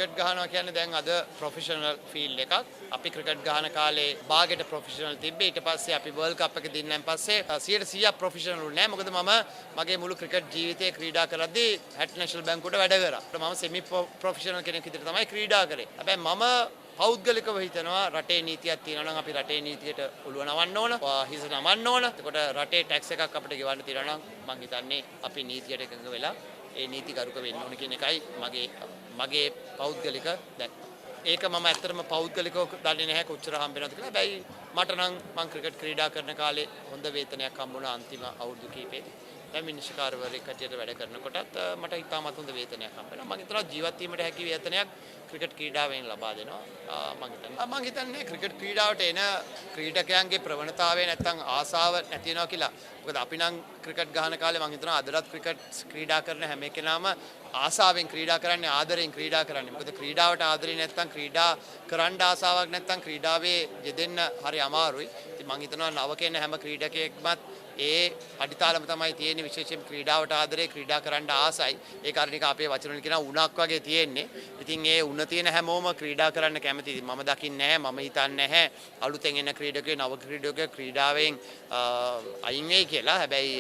Cricket ගහනවා කියන්නේ දැන් අද ප්‍රොෆෙෂනල් ෆීල්ඩ් එකක්. අපි ක්‍රිකට් ගහන කාලේ බාගෙට ප්‍රොෆෙෂනල් තිබ්බේ. ඊට පස්සේ අපි වර්ල්ඩ් කප් එක දින්නන් පස්සේ 100% ප්‍රොෆෙෂනල් නෑ. මොකද මම මගේ මුළු ක්‍රිකට් ජීවිතේ ක්‍රීඩා කරද්දී හැට් නැෂනල් බැංකුවට වැඩ කරා. මම සෙමි ප්‍රොෆෙෂනල් කෙනෙක් විදිහට තමයි ක්‍රීඩා කරේ. හැබැයි මම පෞද්ගලිකව හිතනවා රටේ නීතියක් තියෙනවා නම් අපි රටේ නීතියට ඔළුව නවන්න ඕන, හිස නමන්න ඕන. එතකොට රටේ ටැක්ස් එකක් අපිට ගෙවන්න තියෙනවා නම් මම හිතන්නේ අපි නීතියට එකඟ වෙලා ඒ නීතිගරුක වෙන්න ඕන කියන එකයි මගේ පෞද්ගලික දැක්ම. ඒක මම ඇත්තටම පෞද්ගලිකව දන්නේ නැහැ කොච්චර හම්බ වෙනවද කියලා. හැබැයි මට නම් මම ක්‍රිකට් ක්‍රීඩා කරන කාලේ හොඳ වේතනයක් හම්බුණා අන්තිම අවුරුදු කිහිපෙදී. දැන් විනිශ්චයකාරවරයෙක් හැටියට වැඩ කරනකොටත් මට ඉතාමත් හොඳ වේතනයක් හම්බ වෙනවා. මම හිතනවා ජීවත් වීමට හැකි වේතනයක් ක්‍රිකට් ක්‍රීඩාවෙන් ලබා දෙනවා. මම හිතන්නේ ක්‍රිකට් ක්‍රීඩාවට එන ක්‍රීඩකයන්ගේ ප්‍රවණතාවය නැත්තම් ආසාව නැති වෙනවා කියලා. මොකද අපි නම් ක්‍රිකට් ගහන කාලේ මම හිතනවා අදටත් ක්‍රිකට් ක්‍රීඩා කරන හැම කෙනාම ආසාවෙන් ක්‍රීඩා කරන්නේ, ආදරෙන් ක්‍රීඩා කරන්නේ. මොකද ක්‍රීඩාවට ආදරේ නැත්තම්, ක්‍රීඩා කරන්න ආසාවක් නැත්තම් ක්‍රීඩාවේ යෙදෙන්න හරි අමාරුයි. ඉතින් මම හිතනවා නවකෙන හැම ක්‍රීඩකයෙක්මත් ඒ අඩිතාලම තමයි තියෙන්නේ. විශේෂයෙන් ක්‍රීඩාවට ආදරේ, ක්‍රීඩා කරන්න ආසයි. ඒ කාරණේක අපේ වචන වලින් කියනවා උණක් වගේ තියෙන්නේ. ඉතින් ඒ උණ තියෙන හැමෝම ක්‍රීඩා කරන්න කැමතියි. මම දකින්නේ නැහැ, මම හිතන්නේ නැහැ අලුතෙන් එන ක්‍රීඩකයෝ, නව ක්‍රීඩකයෝ ක්‍රීඩාවෙන් අයින් වෙයි කියලා. හැබැයි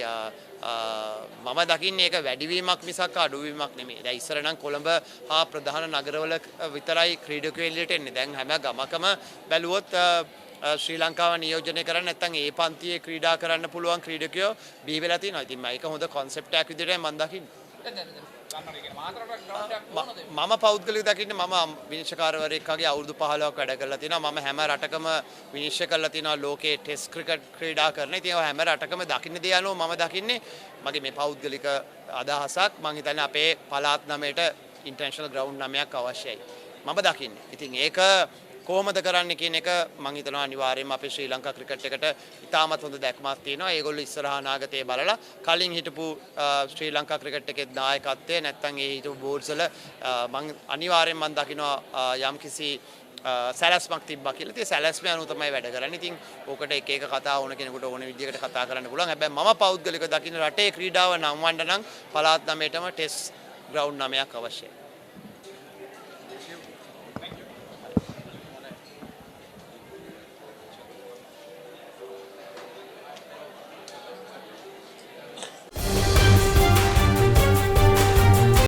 මම දකින්නේ ඒක වැඩිවීමක් මිසක් අඩුවීමක් නෙමෙයි. දැන් ඉස්සර නම් කොළඹ හා ප්‍රධාන නගරවල විතරයි ක්‍රීඩකයෝ එළියට එන්නේ. දැන් හැම ගමකම බැලුවොත් ශ්‍රී ලංකාව නියෝජනය කරන්න නැත්නම් ඒ පන්තියේ ක්‍රීඩා කරන්න පුළුවන් ක්‍රීඩකයෝ බිහි වෙලා තියෙනවා. ඉතින් මේක හොඳ කොන්සෙප්ට් එකක් විදිහට මම දකින්නේ. මම පෞද්ගලිකව දකින්නේ මම විනිශ්චයකාරවරයෙක් වගේ අවුරුදු 15ක් වැඩ කරලා තියෙනවා. මම හැම රටකම විනිශ්චය කරලා තියෙනවා ලෝකයේ ටෙස්ට් ක්‍රිකට් ක්‍රීඩා කරන. ඉතින් හැම රටකම දකින්න දේ අනුව මම දකින්නේ මගේ මේ පෞද්ගලික අදහසක්. මම හිතන්නේ අපේ පළාත් 9ට ඉන්ටර්නැෂනල් ග්‍රවුන්ඩ් 9ක් අවශ්‍යයි. මම දකින්නේ. ඉතින් ඒක කොහොමද කරන්නේ කියන එක මම හිතනවා අනිවාර්යයෙන්ම අපේ ශ්‍රී ලංකා ක්‍රිකට් එකට ඉතාමත් හොඳ දැක්මක් තියෙනවා. ඒගොල්ලෝ ඉස්සරහා අනාගතය බලලා කලින් හිටපු ශ්‍රී ලංකා ක්‍රිකට් එකේ නායකත්වය නැත්නම් ඒ හිටපු බෝඩ්ස් වල මම අනිවාර්යයෙන්ම මම දකිනවා යම්කිසි සැලැස්මක් තිබ්බා කියලා. ඉතින් සැලැස්ම අනුව තමයි වැඩ කරන්නේ. ඉතින් ඕකට එක එක කතා ඕන කෙනෙකුට ඕන විදිහකට කතා කරන්න පුළුවන්. හැබැයි මම පෞද්ගලිකව දකින්න රටේ ක්‍රීඩාව නම්වන්න නම් පළාත් 9ටම ටෙස්ට් ග්‍රවුන්ඩ් 9ක් අවශ්‍යයි.